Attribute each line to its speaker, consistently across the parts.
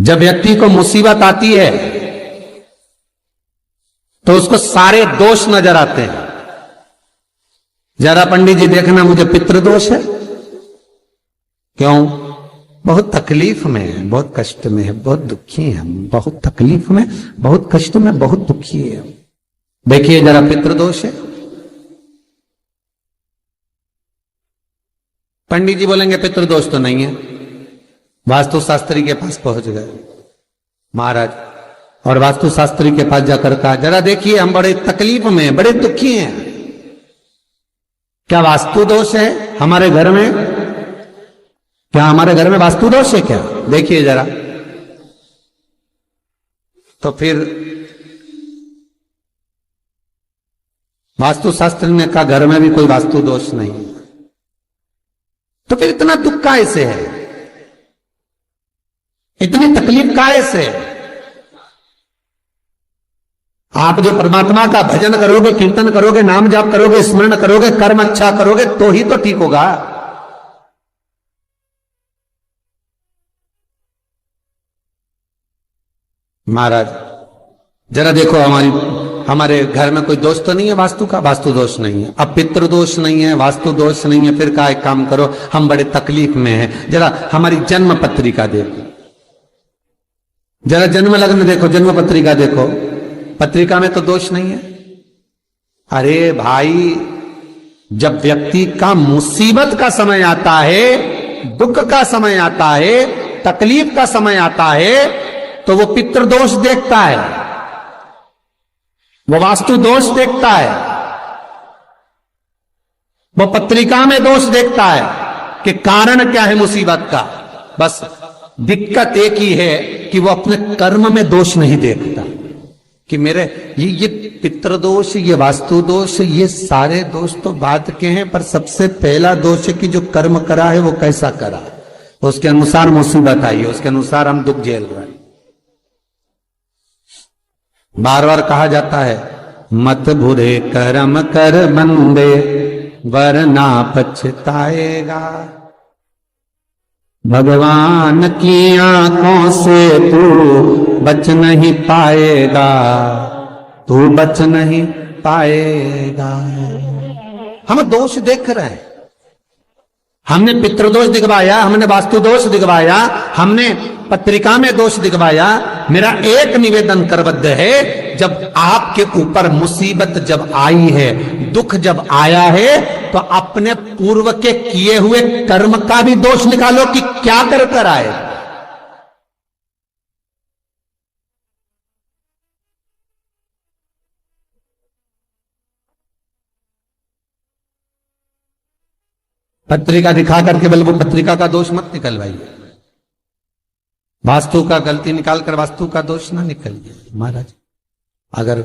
Speaker 1: जब व्यक्ति को मुसीबत आती है तो उसको सारे दोष नजर आते हैं। जरा पंडित जी देखना, मुझे पितृदोष है। क्यों? बहुत तकलीफ में है, बहुत कष्ट में है, बहुत दुखी है, बहुत तकलीफ में, बहुत कष्ट में, बहुत दुखी है। देखिए जरा, पितृदोष है। पंडित जी बोलेंगे पितृदोष तो नहीं है। वास्तु शास्त्री के पास पहुंच गए महाराज, और वास्तु शास्त्री के पास जाकर कहा, जरा देखिए हम बड़े तकलीफ में हैं, बड़े दुखी हैं, क्या वास्तु दोष है हमारे घर में? क्या हमारे घर में वास्तु दोष है क्या? देखिए जरा। तो फिर वास्तु शास्त्री ने कहा, घर में भी कोई वास्तु दोष नहीं। तो फिर इतना दुख काहे से है, इतनी तकलीफ काहे से? आप जो परमात्मा का भजन करोगे, कीर्तन करोगे, नाम जाप करोगे, स्मरण करोगे, कर्म अच्छा करोगे तो ही तो ठीक होगा। महाराज जरा देखो, हमारे घर में कोई दोष तो नहीं है वास्तु का? वास्तु दोष नहीं है। अब पितृ दोष नहीं है, वास्तु दोष नहीं है, फिर का एक काम करो, हम बड़े तकलीफ में हैं, जरा हमारी जन्म पत्रिका देखो, जरा जन्म लग्न देखो, जन्म पत्रिका देखो, पत्रिका में तो दोष नहीं है। अरे भाई, जब व्यक्ति का मुसीबत का समय आता है, दुख का समय आता है, तकलीफ का समय आता है, तो वो पितृदोष देखता है, वो वास्तु दोष देखता है, वो पत्रिका में दोष देखता है कि कारण क्या है मुसीबत का। बस दिक्कत एक ही है कि वो अपने कर्म में दोष नहीं देखता कि मेरे ये पितृदोष, ये वास्तु दोष, ये सारे दोष तो बाद के हैं, पर सबसे पहला दोष है कि जो कर्म करा है वो कैसा करा, उसके अनुसार मुसीबत आई है, उसके अनुसार हम दुख झेल रहे हैं। बार बार कहा जाता है, मत बुरे कर्म कर बंदे वरना पछताएगा, भगवान की आंखों से तू बच नहीं पाएगा, तू बच नहीं पाएगा। हम दोष देख रहे हैं, हमने पितृदोष दिखवाया, हमने वास्तु दोष दिखवाया, हमने पत्रिका में दोष दिखवाया। मेरा एक निवेदन करबद्ध है, जब आपके ऊपर मुसीबत जब आई है, दुख जब आया है, तो अपने पूर्व के किए हुए कर्म का भी दोष निकालो कि क्या कर आए। पत्रिका दिखा करके बल वो पत्रिका का दोष मत निकलवाइए, वास्तु का गलती निकालकर वास्तु का दोष ना निकलिए। महाराज अगर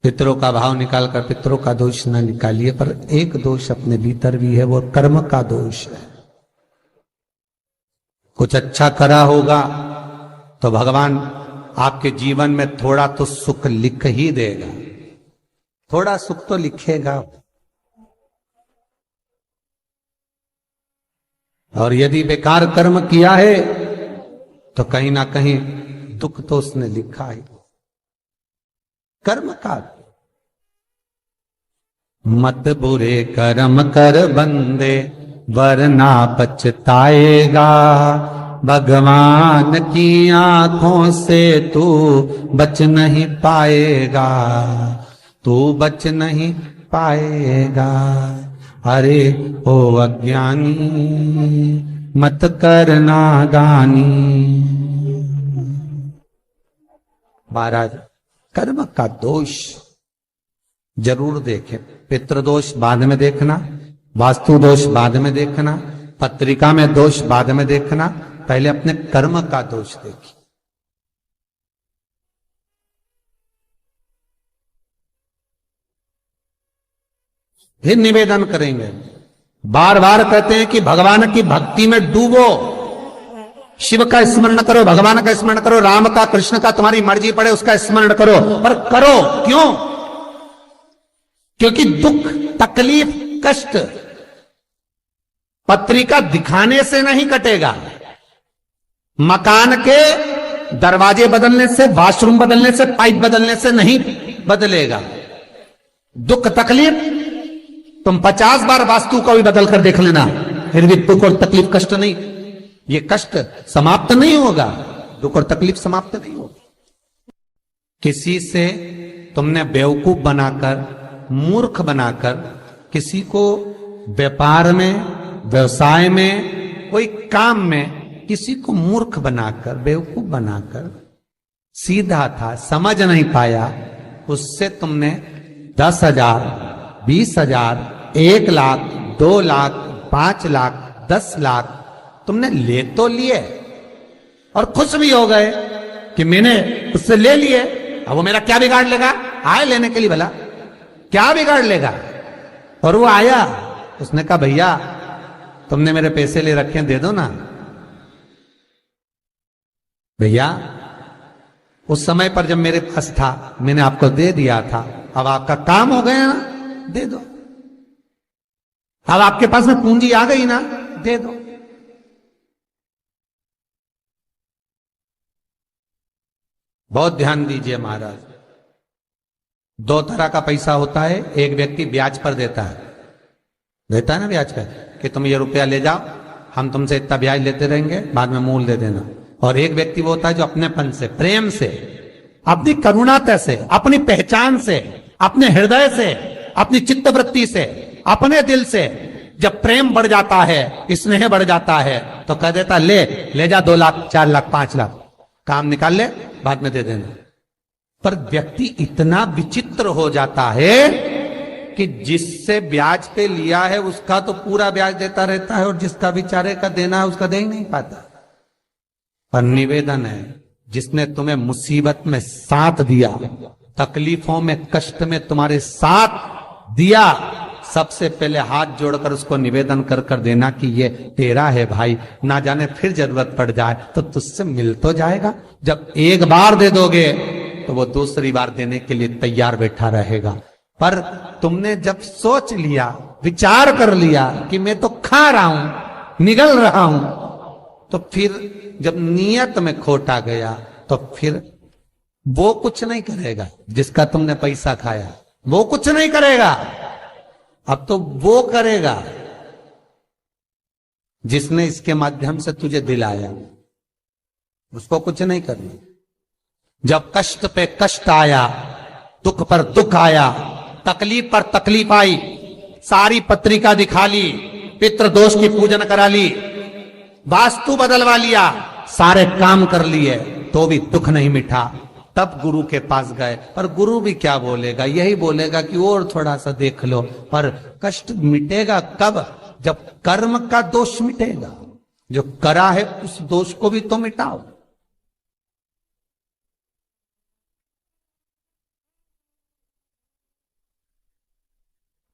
Speaker 1: पितरों का भाव निकालकर पितरों का दोष ना निकालिए, पर एक दोष अपने भीतर भी है, वो कर्म का दोष है। कुछ अच्छा करा होगा तो भगवान आपके जीवन में थोड़ा तो सुख लिख ही देगा, थोड़ा सुख तो लिखेगा। और यदि बेकार कर्म किया है तो कहीं ना कहीं दुख तो उसने लिखा है, कर्म का। मत बुरे कर्म कर बंदे वरना पछताएगा, भगवान की आंखों से तू बच नहीं पाएगा, तू बच नहीं पाएगा। अरे ओ अज्ञानी मत करना दानी। महाराज कर्म का दोष जरूर देखें, पितृदोष बाद में देखना, वास्तु दोष बाद में देखना, पत्रिका में दोष बाद में देखना, पहले अपने कर्म का दोष देखिए। फिर निवेदन करेंगे, बार बार कहते हैं कि भगवान की भक्ति में डूबो, शिव का स्मरण करो, भगवान का स्मरण करो, राम का, कृष्ण का, तुम्हारी मर्जी पड़े उसका स्मरण करो, पर करो क्यों? क्योंकि दुख, तकलीफ, कष्ट पत्रिका दिखाने से नहीं कटेगा, मकान के दरवाजे बदलने से, वॉशरूम बदलने से, पाइप बदलने से नहीं बदलेगा। दुख तकलीफ तुम 50 बार वास्तु को भी बदल कर देख लेना, फिर भी दुख और तकलीफ, कष्ट नहीं, ये कष्ट समाप्त नहीं होगा, दुख और तकलीफ समाप्त नहीं होगा। किसी से तुमने बेवकूफ बनाकर, मूर्ख बनाकर, किसी को व्यापार में, व्यवसाय में, कोई काम में किसी को मूर्ख बनाकर, बेवकूफ बनाकर, सीधा था समझ नहीं पाया, उससे तुमने 10,000, 20,000, 1 लाख, 2 लाख, 5 लाख, 10 लाख तुमने ले तो लिए और खुश भी हो गए कि मैंने उससे ले लिए। अब वो मेरा क्या बिगाड़ लेगा? आए लेने के लिए, भला क्या बिगाड़ लेगा? और वो आया, उसने कहा भैया तुमने मेरे पैसे ले रखे हैं, दे दो ना। भैया उस समय पर जब मेरे पास था मैंने आपको दे दिया था, अब आपका काम हो गया ना, दे दो। अब आपके पास में पूंजी आ गई ना, दे दो। बहुत ध्यान दीजिए महाराज, 2 तरह का पैसा होता है। एक व्यक्ति ब्याज पर देता है ना ब्याज पर, कि तुम ये रुपया ले जाओ, हम तुमसे इतना ब्याज लेते रहेंगे, बाद में मूल दे देना। और एक व्यक्ति वो होता है जो अपनेपन से, प्रेम से, अपनी करुणाता से, अपनी पहचान से, अपने हृदय से, अपनी चित्तवृत्ति से, अपने दिल से जब प्रेम बढ़ जाता है, स्नेह बढ़ जाता है, तो कह देता ले जा 2 लाख, 4 लाख, 5 लाख, काम निकाल ले, बाद में दे देना। पर व्यक्ति इतना विचित्र हो जाता है कि जिससे ब्याज पे लिया है उसका तो पूरा ब्याज देता रहता है, और जिसका बेचारे का देना है उसका दे ही नहीं पाता। पर निवेदन है, जिसने तुम्हें मुसीबत में साथ दिया, तकलीफों में, कष्ट में तुम्हारे साथ दिया, सबसे पहले हाथ जोड़कर उसको निवेदन कर कर देना कि ये तेरा है भाई, ना जाने फिर जरूरत पड़ जाए तो तुझसे मिल तो जाएगा। जब एक बार दे दोगे तो वो दूसरी बार देने के लिए तैयार बैठा रहेगा। पर तुमने जब सोच लिया, विचार कर लिया कि मैं तो खा रहा हूं, निगल रहा हूं, तो फिर जब नियत में खोट आ गया तो फिर वो कुछ नहीं करेगा जिसका तुमने पैसा खाया, वो कुछ नहीं करेगा। अब तो वो करेगा जिसने इसके माध्यम से तुझे दिलाया, उसको कुछ नहीं करना। जब कष्ट पे कष्ट आया, दुख पर दुख आया, तकलीफ पर तकलीफ आई, सारी पत्रिका दिखा ली, पितृदोष की पूजन करा ली, वास्तु बदलवा लिया, सारे काम कर लिए, तो भी दुख नहीं मिटा। तब गुरु के पास गए, पर गुरु भी क्या बोलेगा? यही बोलेगा कि और थोड़ा सा देख लो। पर कष्ट मिटेगा कब? जब कर्म का दोष मिटेगा। जो करा है उस दोष को भी तो मिटाओ।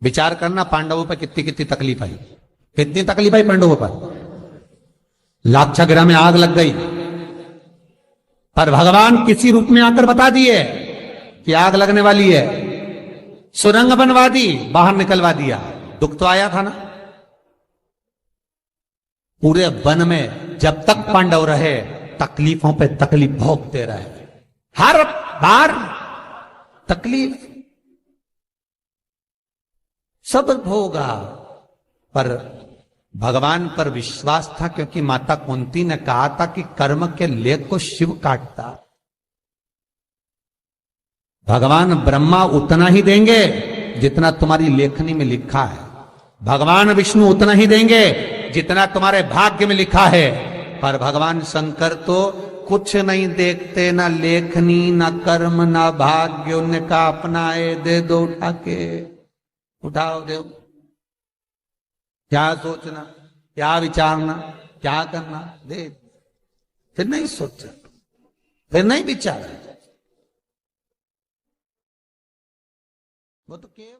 Speaker 1: विचार करना, पांडवों पर कितनी कितनी तकलीफ आई, कितनी तकलीफ आई पांडवों पर। लाक्षागृह में आग लग गई, पर भगवान किसी रूप में आकर बता दिए कि आग लगने वाली है, सुरंग बनवा दी, बाहर निकलवा दिया। दुख तो आया था ना। पूरे वन में जब तक पांडव रहे, तकलीफों पे तकलीफ भोगते रहे, हर बार तकलीफ सब भोगा। पर भगवान पर विश्वास था, क्योंकि माता कुंती ने कहा था कि कर्म के लेख को शिव काटता। भगवान ब्रह्मा उतना ही देंगे जितना तुम्हारी लेखनी में लिखा है, भगवान विष्णु उतना ही देंगे जितना तुम्हारे भाग्य में लिखा है। पर भगवान शंकर तो कुछ नहीं देखते, ना लेखनी, ना कर्म, ना भाग्य। उनका अपनाए दे दो, उठा के उठाओ दो। क्या सोचना, क्या विचारना, क्या करना, दे। फिर नहीं सोचा, फिर नहीं विचारा, वो तो केवल